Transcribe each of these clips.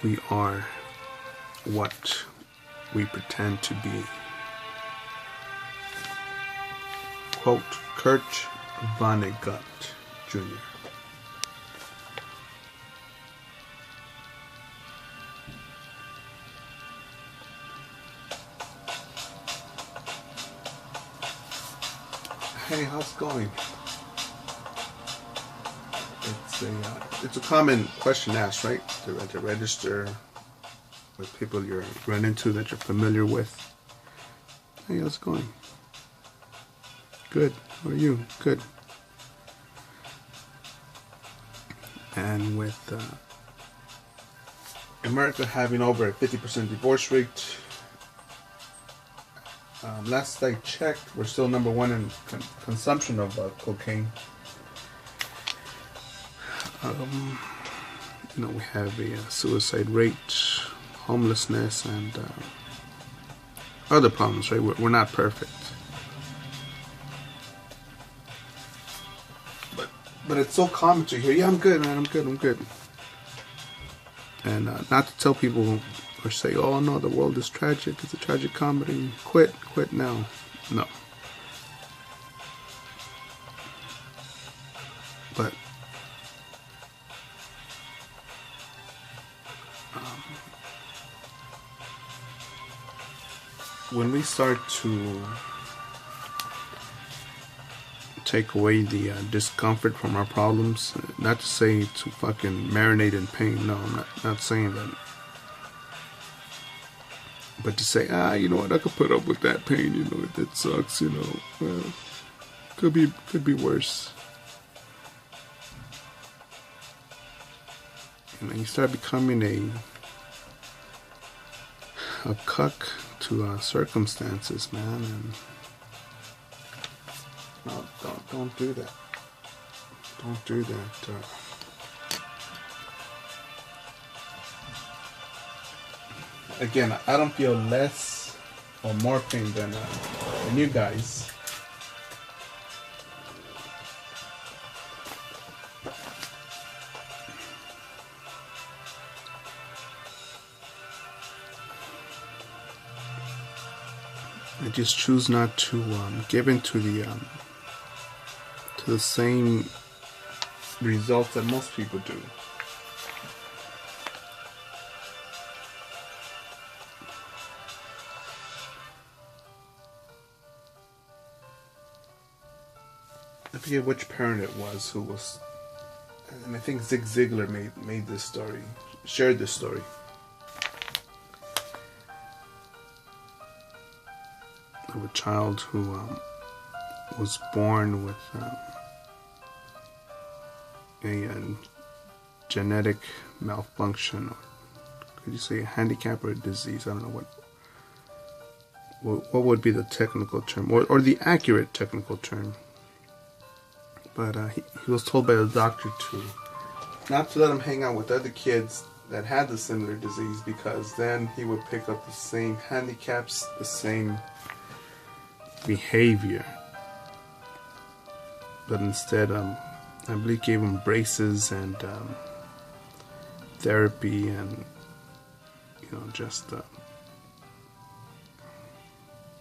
we are what we pretend to be. Quote, Kurt Vonnegut Jr. Hey, how's it going? It's a common question asked, right? To register with people you run into that you're familiar with. Hey, how's it going? Good. How are you? Good. And with America having over a 50% divorce rate, last I checked, we're still number one in consumption of cocaine. We have a suicide rate, homelessness, and other problems, right? We're not perfect. But it's so common to hear, yeah, I'm good, man, I'm good. And not to tell people or say, oh no, the world is tragic, it's a tragic comedy, quit now. No. But when we start to take away the discomfort from our problems, not to say to fucking marinate in pain, no, I'm not saying that, but to say, you know what, I could put up with that pain, it sucks, could be worse. You start becoming a cuck to circumstances, man, and no, don't do that. Don't do that. Again, I don't feel less or more pain than you guys. I just choose not to give into the same results that most people do. I forget which parent it was who was, and I think Zig Ziglar made this story, shared this story. Of a child who was born with a genetic malfunction, or could you say a handicap or a disease? I don't know what would be the technical term, or the accurate technical term. But he was told by the doctor not to let him hang out with other kids that had the similar disease, because then he would pick up the same handicaps, the same behavior. But instead, I believe gave him braces and therapy and just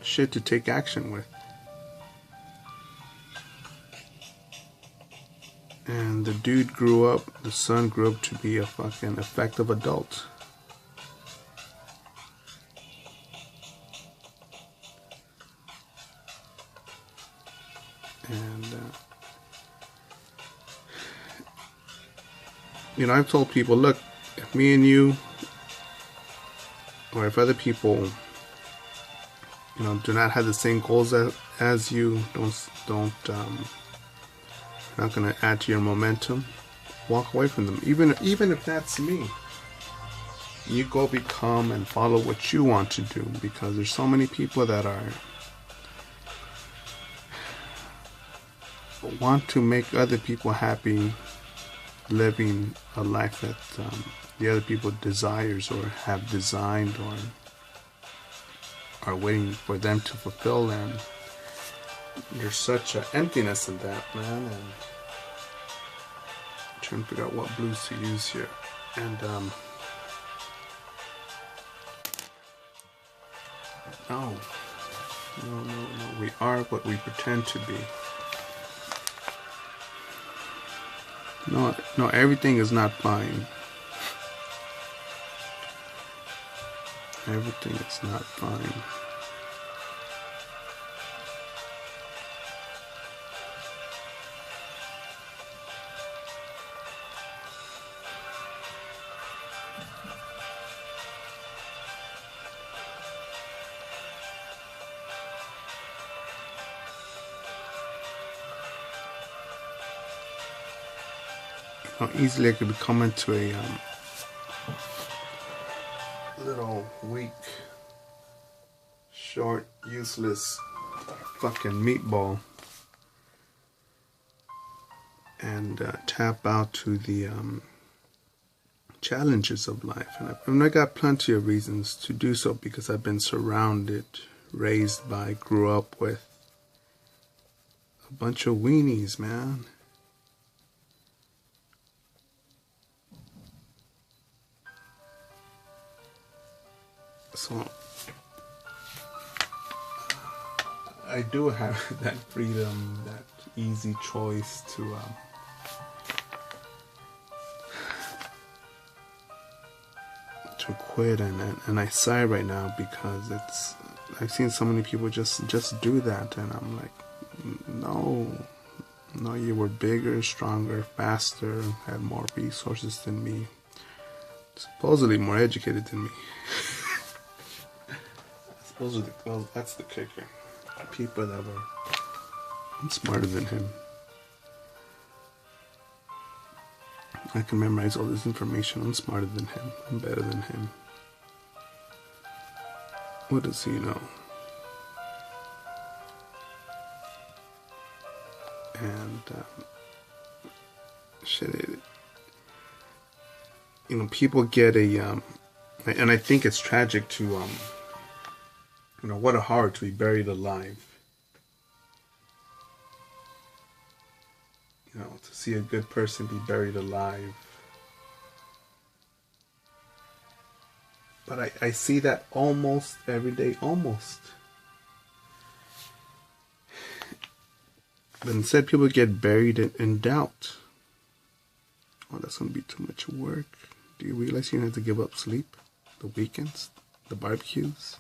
shit to take action with. And the dude the son grew up to be a fucking effective adult. And I've told people, look, if me and you, or if other people, do not have the same goals as you, don't not going to add to your momentum, walk away from them. Even if that's me, you go become and follow what you want to do, because there's so many people that want to make other people happy, living a life that the other people desires or have designed or are waiting for them to fulfill, and there's such an emptiness in that, man. And I'm trying to figure out what blues to use here. And No. No, no, no. We are what we pretend to be. No, no, everything is not fine. Everything is not fine. How easily I could become into a little weak, short, useless fucking meatball and tap out to the challenges of life. And I got plenty of reasons to do so because I've been surrounded, raised by, grew up with a bunch of weenies, man. So I do have that freedom, that easy choice to quit, and I sigh right now because I've seen so many people just do that, and I'm like, no, you were bigger, stronger, faster, had more resources than me, supposedly more educated than me. Supposedly, well, that's the kicker. People that were, I'm smarter than him. I can memorize all this information. I'm smarter than him. I'm better than him. What does he know? And people get a and I think it's tragic to what a horror to be buried alive. To see a good person be buried alive. But I see that almost every day, almost. But instead people get buried in doubt. Oh, that's going to be too much work. Do you realize you have to give up sleep? The weekends? The barbecues?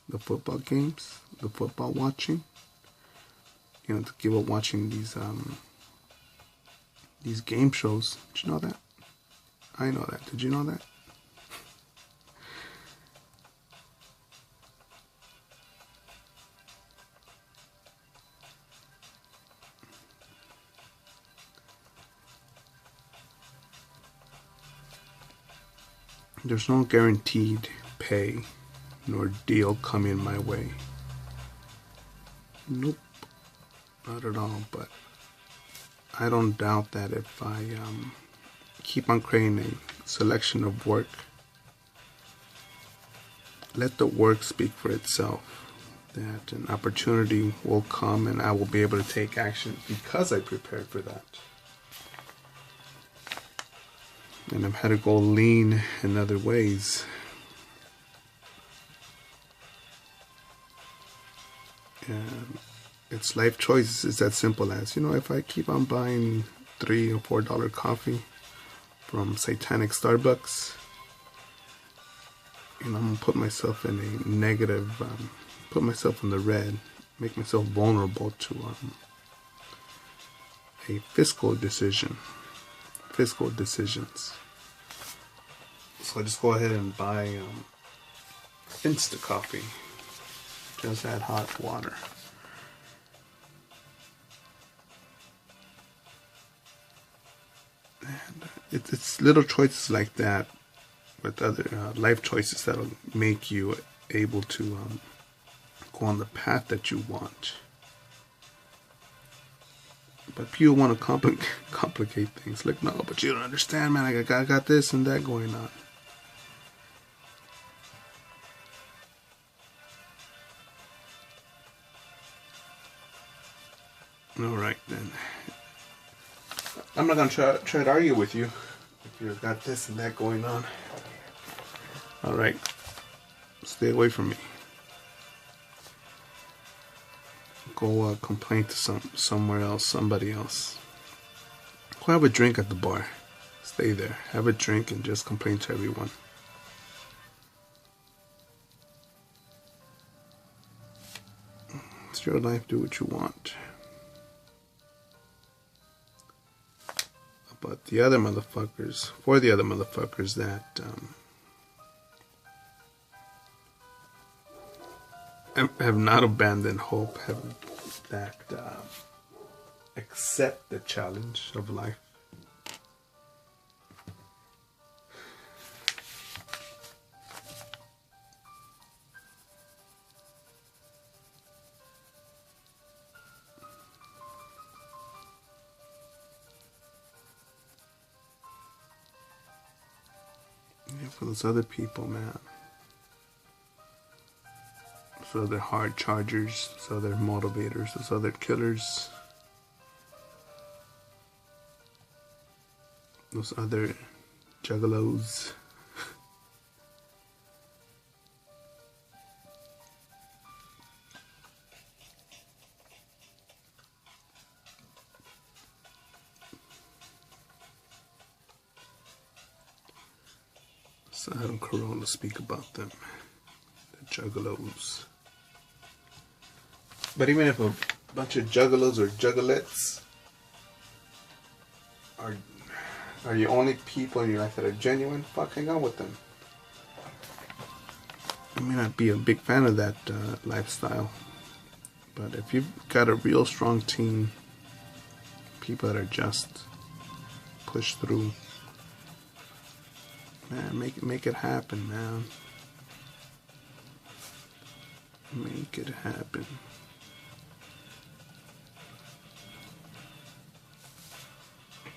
The football games? The football watching? To give up watching these game shows. Did you know that? I know that. Did you know that? There's no guaranteed pay nor deal coming my way. Nope. Not at all, but I don't doubt that if I keep on creating a selection of work, let the work speak for itself, that an opportunity will come and I will be able to take action because I prepared for that. And I've had to go lean in other ways. And it's life choices. It's that simple as, if I keep on buying $3 or $4 coffee from satanic Starbucks, I'm going to put myself in a negative, put myself in the red, make myself vulnerable to a fiscal decisions. So I just go ahead and buy Insta coffee. Just add hot water. And it's little choices like that with other life choices that'll make you able to go on the path that you want. But people want to complicate things. Like, no, but you don't understand, man. I got this and that going on. All right, then. I'm not going to try to argue with you if you've got this and that going on. All right. Stay away from me. Go complain to somewhere else, somebody else. Go have a drink at the bar. Stay there. Have a drink and just complain to everyone. It's your life. Do what you want. But the other motherfuckers, for the other motherfuckers that have not abandoned hope, that accept the challenge of life. Yeah, for those other people, man. Those other hard chargers, those other motivators, those other killers. Those other juggalos. So I don't Corona speak about them. The juggalos. But even if a bunch of juggalos or juggalettes are the only people in your life that are genuine, fuck, hang out with them. I may not be a big fan of that lifestyle, but if you've got a real strong team, people that are just push through, man, make it happen, man. Make it happen.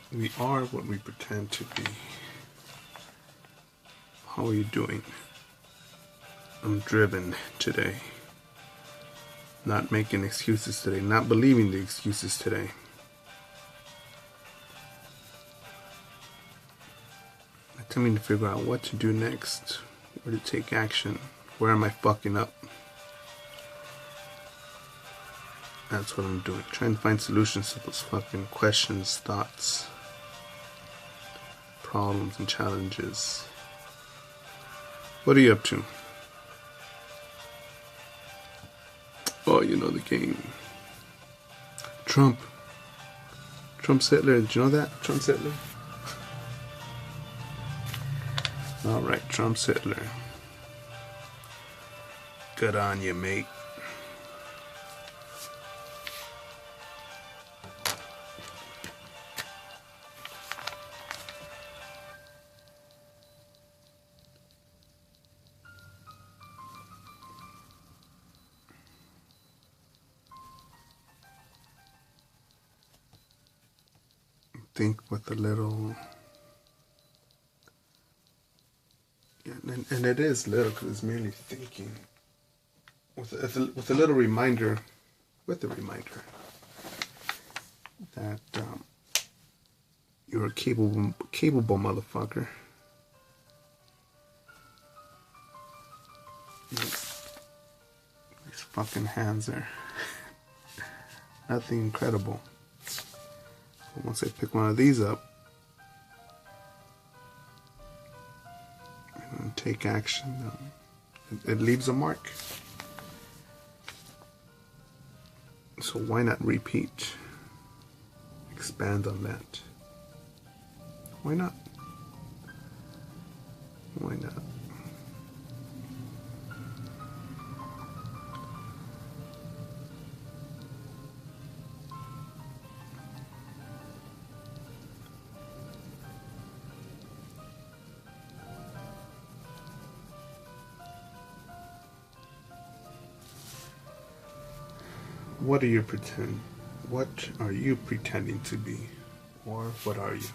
We are what we pretend to be. How are you doing? I'm driven today. Not making excuses today. Not believing the excuses today. Attempting to figure out what to do next. Where to take action. Where am I fucking up? That's what I'm doing. Trying to find solutions to those fucking questions, thoughts, problems, and challenges. What are you up to? Oh, you know the game. Trump's Hitler. Did you know that? Trump's Hitler? Alright, Trump's Hitler. Good on you, mate. Think with a little, and it is little because it's merely thinking with a little reminder, that you're a capable motherfucker. These fucking hands are nothing incredible. Once I pick one of these up and take action, it leaves a mark. So why not repeat? Expand on that. Why not? Why not? What are you pretending to be? Or what are you?